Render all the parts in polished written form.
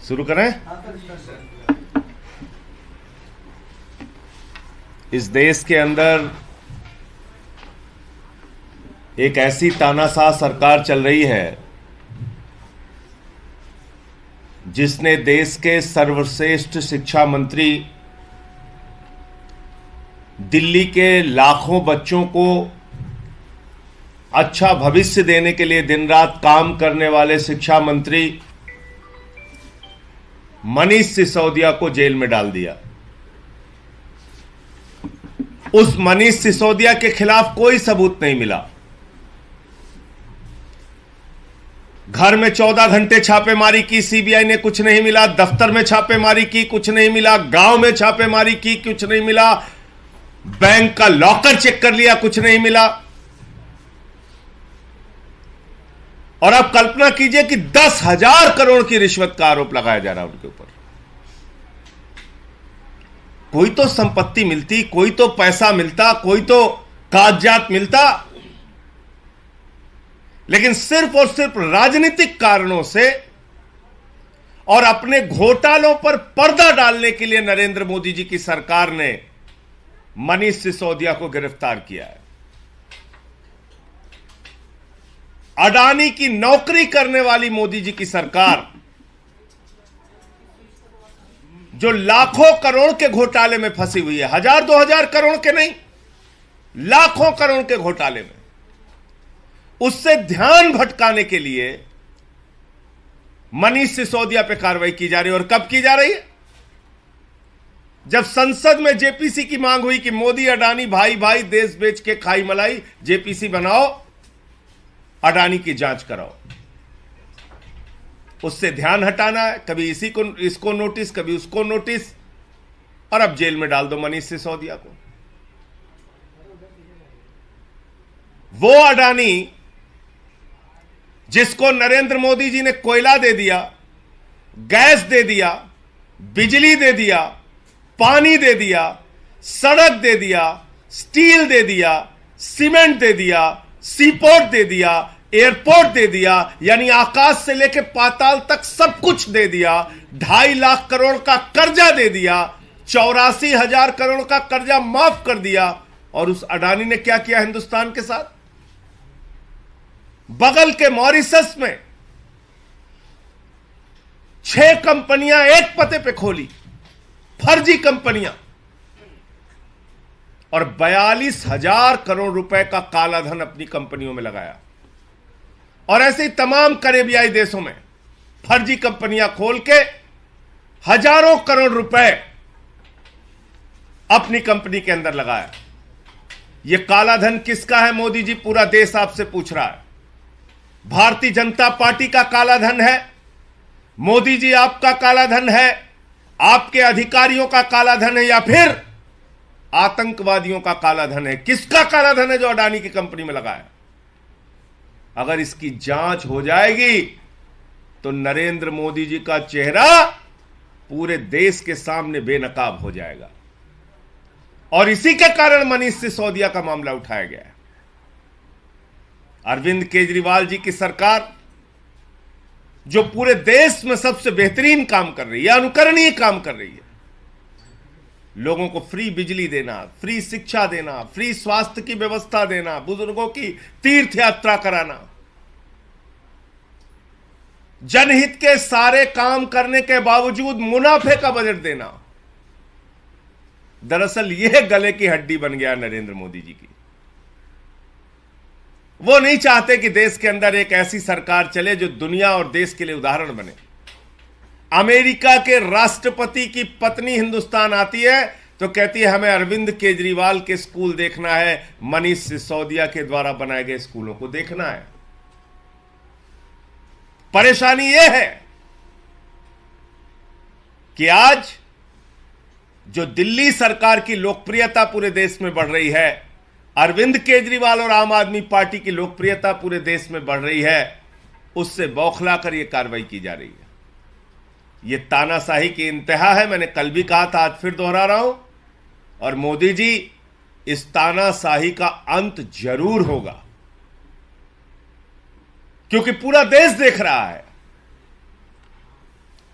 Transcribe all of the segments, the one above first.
शुरू करें। इस देश के अंदर एक ऐसी तानाशाह सरकार चल रही है जिसने देश के सर्वश्रेष्ठ शिक्षा मंत्री दिल्ली के लाखों बच्चों को अच्छा भविष्य देने के लिए दिन रात काम करने वाले शिक्षा मंत्री मनीष सिसोदिया को जेल में डाल दिया। उस मनीष सिसोदिया के खिलाफ कोई सबूत नहीं मिला। घर में 14 घंटे छापेमारी की सीबीआई ने, कुछ नहीं मिला। दफ्तर में छापेमारी की, कुछ नहीं मिला। गांव में छापेमारी की, कुछ नहीं मिला। बैंक का लॉकर चेक कर लिया, कुछ नहीं मिला। और अब कल्पना कीजिए कि 10,000 करोड़ की रिश्वत का आरोप लगाया जा रहा है उनके ऊपर। कोई तो संपत्ति मिलती, कोई तो पैसा मिलता, कोई तो कागजात मिलता, लेकिन सिर्फ और सिर्फ राजनीतिक कारणों से और अपने घोटालों पर पर्दा डालने के लिए नरेंद्र मोदी जी की सरकार ने मनीष सिसोदिया को गिरफ्तार किया है। अडानी की नौकरी करने वाली मोदी जी की सरकार, जो लाखों करोड़ के घोटाले में फंसी हुई है, 1,000-2,000 करोड़ के नहीं, लाखों करोड़ के घोटाले में, उससे ध्यान भटकाने के लिए मनीष सिसोदिया पे कार्रवाई की जा रही है। और कब की जा रही है? जब संसद में जेपीसी की मांग हुई कि मोदी अडानी भाई भाई, देश बेच के खाई मलाई, जेपीसी बनाओ, अडानी की जांच कराओ। उससे ध्यान हटाना है, कभी इसको नोटिस, कभी उसको नोटिस, और अब जेल में डाल दो मनीष सिसोदिया को। वो अडानी जिसको नरेंद्र मोदी जी ने कोयला दे दिया, गैस दे दिया, बिजली दे दिया, पानी दे दिया, सड़क दे दिया, स्टील दे दिया, सीमेंट दे दिया, सीपोर्ट दे दिया, एयरपोर्ट दे दिया, यानी आकाश से लेकर पाताल तक सब कुछ दे दिया। 2.5 लाख करोड़ का कर्जा दे दिया, 84,000 करोड़ का कर्जा माफ कर दिया। और उस अडानी ने क्या किया हिंदुस्तान के साथ? बगल के मॉरिशस में 6 कंपनियां एक पते पे खोली, फर्जी कंपनियां, और 42,000 करोड़ रुपए का कालाधन अपनी कंपनियों में लगाया। और ऐसे ही तमाम करेबियाई देशों में फर्जी कंपनियां खोल के हजारों करोड़ रुपए अपनी कंपनी के अंदर लगाया। यह कालाधन किसका है मोदी जी? पूरा देश आपसे पूछ रहा है। भारतीय जनता पार्टी का कालाधन है? मोदी जी आपका कालाधन है? आपके अधिकारियों का कालाधन है? या फिर आतंकवादियों का कालाधन है? किसका कालाधन है जो अडानी की कंपनी में लगा है? अगर इसकी जांच हो जाएगी तो नरेंद्र मोदी जी का चेहरा पूरे देश के सामने बेनकाब हो जाएगा। और इसी के कारण मनीष सिसोदिया का मामला उठाया गया है। अरविंद केजरीवाल जी की सरकार, जो पूरे देश में सबसे बेहतरीन काम कर रही है, अनुकरणीय काम कर रही है, लोगों को फ्री बिजली देना, फ्री शिक्षा देना, फ्री स्वास्थ्य की व्यवस्था देना, बुजुर्गों की तीर्थ यात्रा कराना, जनहित के सारे काम करने के बावजूद मुनाफे का बजट देना, दरअसल यह गले की हड्डी बन गया नरेंद्र मोदी जी की। वो नहीं चाहते कि देश के अंदर एक ऐसी सरकार चले जो दुनिया और देश के लिए उदाहरण बने। अमेरिका के राष्ट्रपति की पत्नी हिंदुस्तान आती है तो कहती है हमें अरविंद केजरीवाल के स्कूल देखना है, मनीष सिसोदिया के द्वारा बनाए गए स्कूलों को देखना है। परेशानी यह है कि आज जो दिल्ली सरकार की लोकप्रियता पूरे देश में बढ़ रही है, अरविंद केजरीवाल और आम आदमी पार्टी की लोकप्रियता पूरे देश में बढ़ रही है, उससे बौखलाकर यह कार्रवाई की जा रही है। यह तानाशाही की इंतहा है। मैंने कल भी कहा था, आज फिर दोहरा रहा हूं। और मोदी जी, इस तानाशाही का अंत जरूर होगा, क्योंकि पूरा देश देख रहा है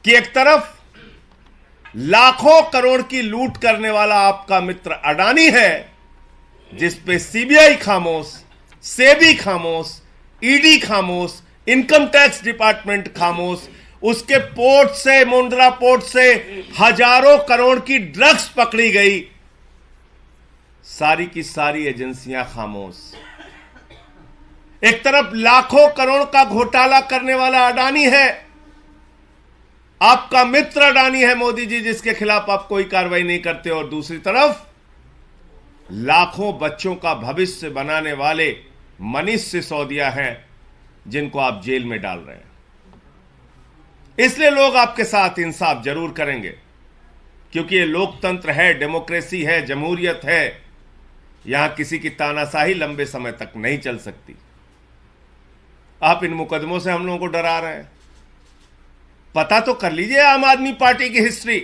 कि एक तरफ लाखों करोड़ की लूट करने वाला आपका मित्र अडानी है, जिस पे सीबीआई खामोश, सेबी खामोश, ईडी खामोश, इनकम टैक्स डिपार्टमेंट खामोश, उसके पोर्ट से, मुंद्रा पोर्ट से हजारों करोड़ की ड्रग्स पकड़ी गई, सारी की सारी एजेंसियां खामोश। एक तरफ लाखों करोड़ का घोटाला करने वाला अडानी है, आपका मित्र अडानी है मोदी जी, जिसके खिलाफ आप कोई कार्रवाई नहीं करते, और दूसरी तरफ लाखों बच्चों का भविष्य बनाने वाले मनीष सिसोदिया हैं, जिनको आप जेल में डाल रहे हैं। इसलिए लोग आपके साथ इंसाफ जरूर करेंगे, क्योंकि ये लोकतंत्र है, डेमोक्रेसी है, जमहूरियत है। यहां किसी की तानाशाही लंबे समय तक नहीं चल सकती। आप इन मुकदमों से हम लोगों को डरा रहे हैं। पता तो कर लीजिए आम आदमी पार्टी की हिस्ट्री।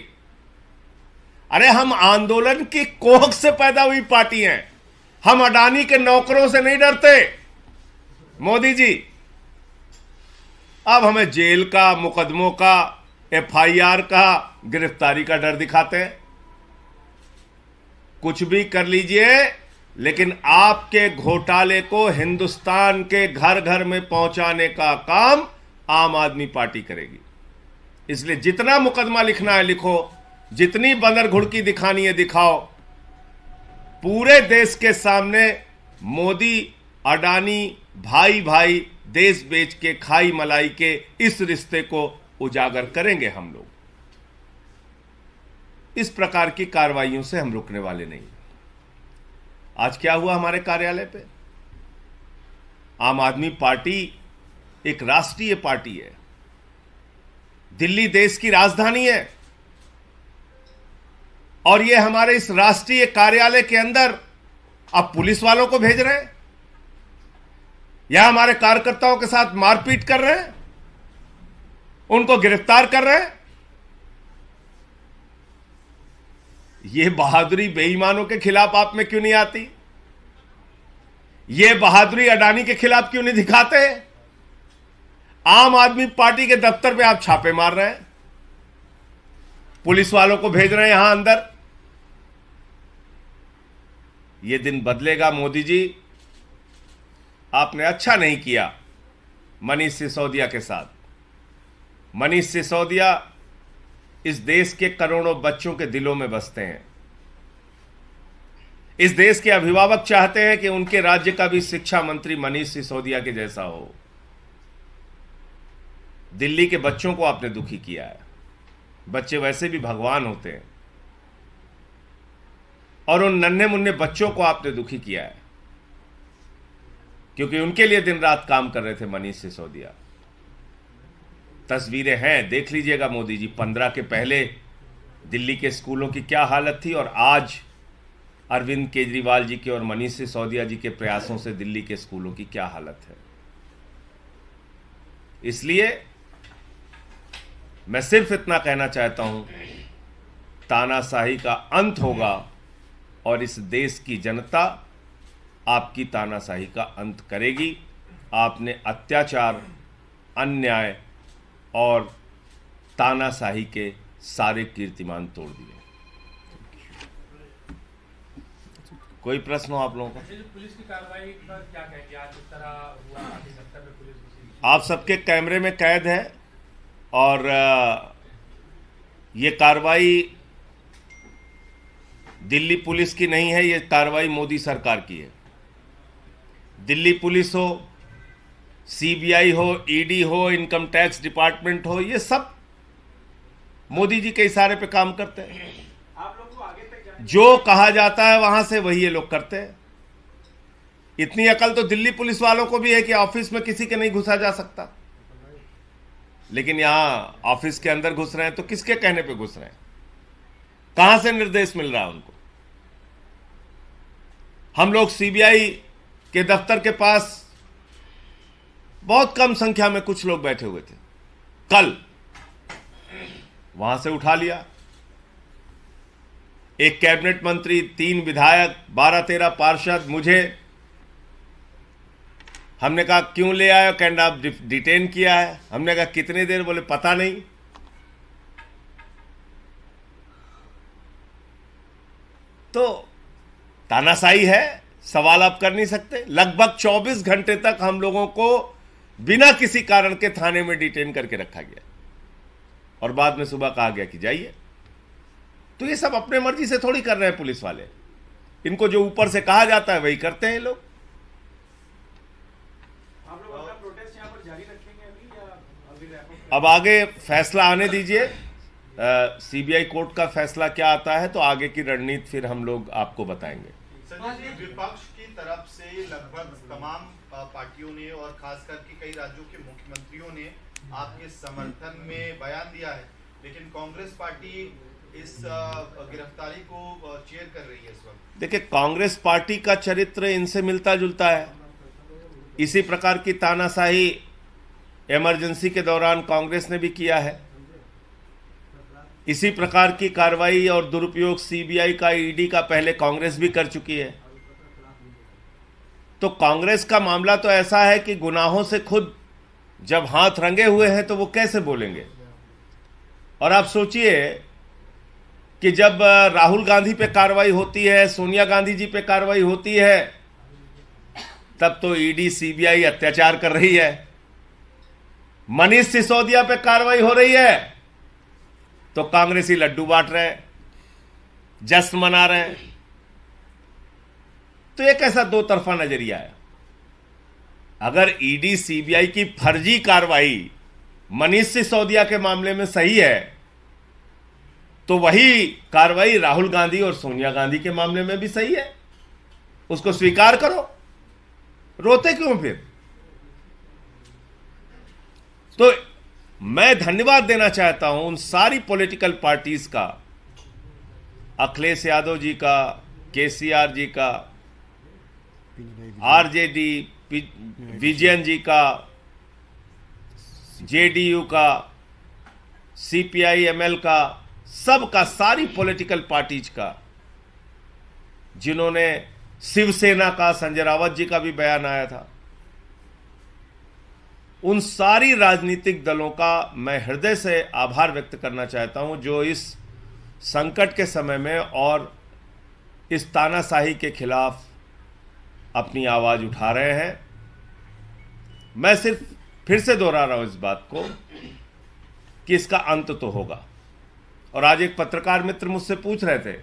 अरे हम आंदोलन की कोख से पैदा हुई पार्टी हैं। हम अडानी के नौकरों से नहीं डरते मोदी जी। अब हमें जेल का, मुकदमों का, एफआईआर का, गिरफ्तारी का डर दिखाते हैं। कुछ भी कर लीजिए, लेकिन आपके घोटाले को हिंदुस्तान के घर घर में पहुंचाने का काम आम आदमी पार्टी करेगी। इसलिए जितना मुकदमा लिखना है लिखो, जितनी बंदर घुड़की दिखानी है दिखाओ। पूरे देश के सामने मोदी अडानी भाई भाई देश बेच के खाई मलाई के इस रिश्ते को उजागर करेंगे हम लोग। इस प्रकार की कार्रवाइयों से हम रुकने वाले नहीं। आज क्या हुआ हमारे कार्यालय पे? आम आदमी पार्टी एक राष्ट्रीय पार्टी है। दिल्ली देश की राजधानी है, और ये हमारे इस राष्ट्रीय कार्यालय के अंदर अब पुलिस वालों को भेज रहे हैं, या हमारे कार्यकर्ताओं के साथ मारपीट कर रहे हैं, उनको गिरफ्तार कर रहे हैं। ये बहादुरी बेईमानों के खिलाफ आप में क्यों नहीं आती? ये बहादुरी अडानी के खिलाफ क्यों नहीं दिखाते? आम आदमी पार्टी के दफ्तर पे आप छापे मार रहे हैं, पुलिस वालों को भेज रहे हैं यहां अंदर। ये दिन बदलेगा मोदी जी। आपने अच्छा नहीं किया मनीष सिसोदिया के साथ। मनीष सिसोदिया इस देश के करोड़ों बच्चों के दिलों में बसते हैं। इस देश के अभिभावक चाहते हैं कि उनके राज्य का भी शिक्षा मंत्री मनीष सिसोदिया के जैसा हो। दिल्ली के बच्चों को आपने दुखी किया है। बच्चे वैसे भी भगवान होते हैं, और उन नन्हे मुन्ने बच्चों को आपने दुखी किया है, क्योंकि उनके लिए दिन रात काम कर रहे थे मनीष सिसोदिया। तस्वीरें हैं, देख लीजिएगा मोदी जी। 15 के पहले दिल्ली के स्कूलों की क्या हालत थी, और आज अरविंद केजरीवाल जी के और मनीष सिसोदिया जी के प्रयासों से दिल्ली के स्कूलों की क्या हालत है। इसलिए मैं सिर्फ इतना कहना चाहता हूं, तानाशाही का अंत होगा, और इस देश की जनता आपकी तानाशाही का अंत करेगी। आपने अत्याचार, अन्याय और तानाशाही के सारे कीर्तिमान तोड़ दिए। कोई प्रश्न हो आप लोगों का? पुलिस की कार्रवाई पर क्या कहेंगे? आज इस तरह हुआ आपके दफ्तर में पुलिस घुसी। आप सबके कैमरे में कैद है, और ये कार्रवाई दिल्ली पुलिस की नहीं है, ये कार्रवाई मोदी सरकार की है। दिल्ली पुलिस हो, सीबीआई हो, ईडी हो, इनकम टैक्स डिपार्टमेंट हो, ये सब मोदी जी के इशारे पे काम करते हैं। आप लोग को आगे तक जाने जो कहा जाता है वहां से वही ये लोग करते हैं। इतनी अकल तो दिल्ली पुलिस वालों को भी है कि ऑफिस में किसी के नहीं घुसा जा सकता, लेकिन यहां ऑफिस के अंदर घुस रहे हैं तो किसके कहने पे घुस रहे हैं? कहां से निर्देश मिल रहा है उनको? हम लोग सीबीआई के दफ्तर के पास बहुत कम संख्या में कुछ लोग बैठे हुए थे, कल वहां से उठा लिया। एक कैबिनेट मंत्री, 3 विधायक, 12-13 पार्षद, मुझे हमने कहा क्यों ले आए? कैंड आप डिटेन किया है। हमने कहा कितनी देर? बोले पता नहीं। तो तानाशाही है, सवाल आप कर नहीं सकते। लगभग 24 घंटे तक हम लोगों को बिना किसी कारण के थाने में डिटेन करके रखा गया और बाद में सुबह कहा गया कि जाइए। तो ये सब अपने मर्जी से थोड़ी कर रहे हैं पुलिस वाले, इनको जो ऊपर से कहा जाता है वही करते हैं ये लोग। आप लोग अपना प्रोटेस्ट यहाँ पर जारी रखेंगे अभी या अभी रैप अप? अब आगे फैसला आने दीजिए, सीबीआई कोर्ट का फैसला क्या आता है तो आगे की रणनीति फिर हम लोग आपको बताएंगे। संजय जी, विपक्ष की तरफ से लगभग तमाम पार्टियों ने और खासकर के कई राज्यों के मुख्यमंत्रियों ने आपके समर्थन में बयान दिया है, लेकिन कांग्रेस पार्टी इस गिरफ्तारी को चेयर कर रही है इस वक्त। देखिए, कांग्रेस पार्टी का चरित्र इनसे मिलता जुलता है। इसी प्रकार की तानाशाही इमरजेंसी के दौरान कांग्रेस ने भी किया है। इसी प्रकार की कार्रवाई और दुरुपयोग सीबीआई का, ईडी का पहले कांग्रेस भी कर चुकी है। तो कांग्रेस का मामला तो ऐसा है कि गुनाहों से खुद जब हाथ रंगे हुए हैं तो वो कैसे बोलेंगे। और आप सोचिए कि जब राहुल गांधी पे कार्रवाई होती है, सोनिया गांधी जी पे कार्रवाई होती है, तब तो ईडी सीबीआई अत्याचार कर रही है। मनीष सिसोदिया पे कार्रवाई हो रही है तो कांग्रेसी लड्डू बांट रहे हैं, जश्न मना रहे हैं। तो एक ऐसा दो तरफा नजरिया है। अगर ईडी सीबीआई की फर्जी कार्रवाई मनीष सिसोदिया के मामले में सही है तो वही कार्रवाई राहुल गांधी और सोनिया गांधी के मामले में भी सही है। उसको स्वीकार करो, रोते क्यों फिर। तो मैं धन्यवाद देना चाहता हूं उन सारी पॉलिटिकल पार्टीज का, अखिलेश यादव जी का, केसीआर जी का, आरजेडी विजयन जी का, जेडीयू का, सीपीआई एमएल का, सबका, सारी पॉलिटिकल पार्टीज का, जिन्होंने, शिवसेना का, संजय रावत जी का भी बयान आया था। उन सारी राजनीतिक दलों का मैं हृदय से आभार व्यक्त करना चाहता हूं जो इस संकट के समय में और इस तानाशाही के खिलाफ अपनी आवाज उठा रहे हैं। मैं सिर्फ फिर से दोहरा रहा हूं इस बात को कि इसका अंत तो होगा। और आज एक पत्रकार मित्र मुझसे पूछ रहे थे,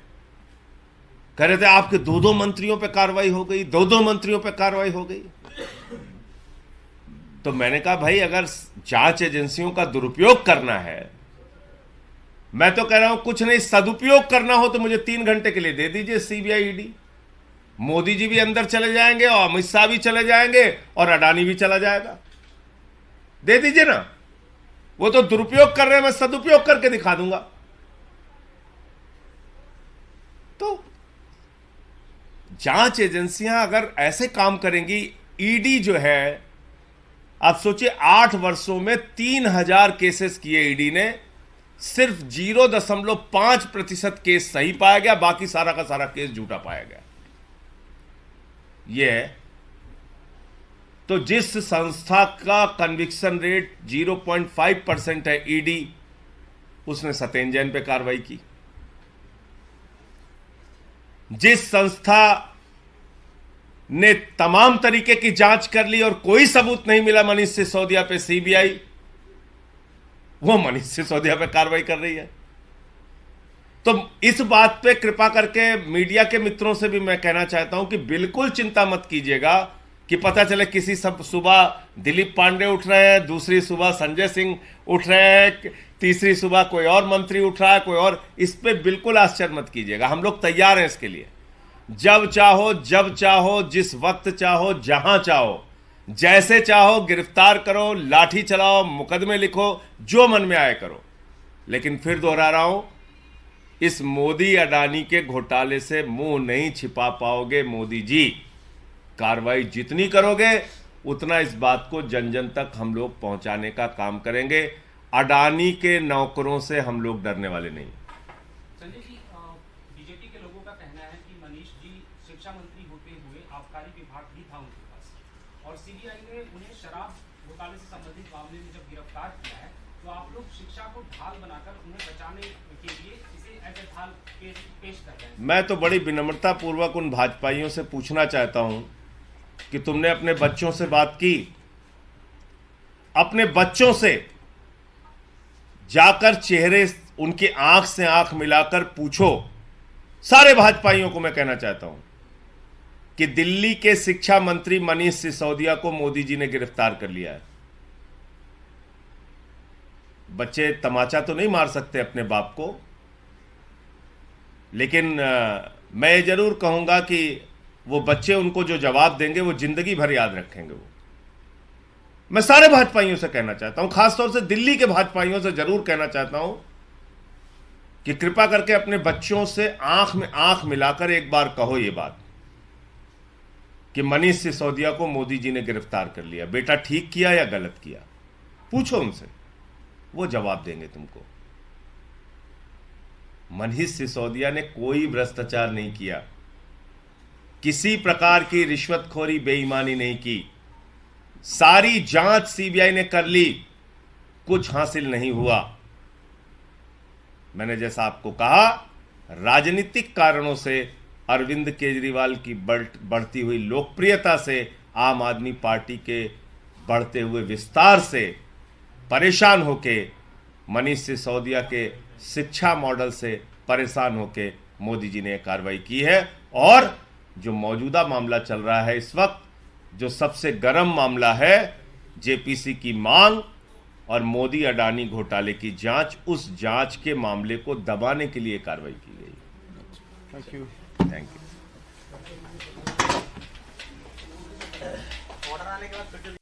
कह रहे थे आपके दो मंत्रियों पे कार्रवाई हो गई, दो मंत्रियों पे कार्रवाई हो गई। तो मैंने कहा भाई, अगर जांच एजेंसियों का दुरुपयोग करना है, मैं तो कह रहा हूं कुछ नहीं, सदुपयोग करना हो तो मुझे 3 घंटे के लिए दे दीजिए सीबीआई ईडी। मोदी जी भी अंदर चले जाएंगे और अमित शाह भी चले जाएंगे और अडानी भी चला जाएगा। दे दीजिए ना। वो तो दुरुपयोग कर रहे हैं, मैं सदुपयोग करके दिखा दूंगा। तो जांच एजेंसियां अगर ऐसे काम करेंगी, ईडी जो है, आप सोचिए 8 वर्षों में 3000 केसेस किए ईडी ने, सिर्फ 0.5% केस सही पाया गया, बाकी सारा का सारा केस झूठा पाया गया। यह है। तो जिस संस्था का कन्विक्शन रेट 0.5% है ईडी, उसने सत्येंद्र जैन पे कार्रवाई की। जिस संस्था ने तमाम तरीके की जांच कर ली और कोई सबूत नहीं मिला मनीष सिसोदिया पे, सीबीआई, वो मनीष सिसोदिया पे कार्रवाई कर रही है। तो इस बात पे कृपा करके मीडिया के मित्रों से भी मैं कहना चाहता हूं कि बिल्कुल चिंता मत कीजिएगा कि पता चले किसी सब सुबह दिलीप पांडे उठ रहे हैं, दूसरी सुबह संजय सिंह उठ रहे हैं, तीसरी सुबह कोई और मंत्री उठ रहा है, कोई और। इस पे बिल्कुल आश्चर्य मत कीजिएगा। हम लोग तैयार हैं इसके लिए। जब चाहो, जब चाहो, जिस वक्त चाहो, जहां चाहो, जैसे चाहो गिरफ्तार करो, लाठी चलाओ, मुकदमे लिखो, जो मन में आए करो। लेकिन फिर दोहरा रहा हूं, इस मोदी अडानी के घोटाले से मुंह नहीं छिपा पाओगे मोदी जी। कार्रवाई जितनी करोगे उतना इस बात को जन जन तक हम लोग पहुंचाने का काम करेंगे। अडानी के नौकरों से हम लोग डरने वाले नहीं। संजय जी, बीजेपी के लोगों का कहना है कि मनीष जी शिक्षा मंत्री होते हुए आबकारी विभाग भी था उनके पास, और सीबीआई ने उन्हें शराब घोटाले से संबंधित मामले में जब गिरफ्तार किया है तो आप लोग शिक्षा को ढाल बनाकर उन्हें बचाने के लिए इसे ऐसे ढाल पेश कर रहे हैं। मैं तो बड़ी विनम्रता पूर्वक उन भाजपाइयों से पूछना चाहता हूं कि तुमने अपने बच्चों से बात की? अपने बच्चों से जाकर चेहरे उनकी आंख से आंख मिलाकर पूछो। सारे भाजपाइयों को मैं कहना चाहता हूं कि दिल्ली के शिक्षा मंत्री मनीष सिसोदिया को मोदी जी ने गिरफ्तार कर लिया है। बच्चे तमाचा तो नहीं मार सकते अपने बाप को, लेकिन मैं ये जरूर कहूंगा कि वो बच्चे उनको जो जवाब देंगे वो जिंदगी भर याद रखेंगे। वो मैं सारे भाजपाइयों से कहना चाहता हूं, खासतौर से दिल्ली के भाजपाइयों से जरूर कहना चाहता हूं कि कृपा करके अपने बच्चों से आंख में आंख मिलाकर एक बार कहो ये बात कि मनीष सिसोदिया को मोदी जी ने गिरफ्तार कर लिया। बेटा ठीक किया या गलत किया? पूछो उनसे, वो जवाब देंगे तुमको। मनीष सिसोदिया ने कोई भ्रष्टाचार नहीं किया, किसी प्रकार की रिश्वतखोरी बेईमानी नहीं की। सारी जांच सीबीआई ने कर ली, कुछ हासिल नहीं हुआ। मैंने जैसा आपको कहा, राजनीतिक कारणों से अरविंद केजरीवाल की बढ़ती हुई लोकप्रियता से, आम आदमी पार्टी के बढ़ते हुए विस्तार से परेशान होके, मनीष सिसोदिया के शिक्षा मॉडल से परेशान होके मोदी जी ने कार्रवाई की है। और जो मौजूदा मामला चल रहा है इस वक्त, जो सबसे गर्म मामला है, जेपीसी की मांग और मोदी अडानी घोटाले की जांच, उस जांच के मामले को दबाने के लिए कार्रवाई की गई। Thank you. Thank you. Order आने के बाद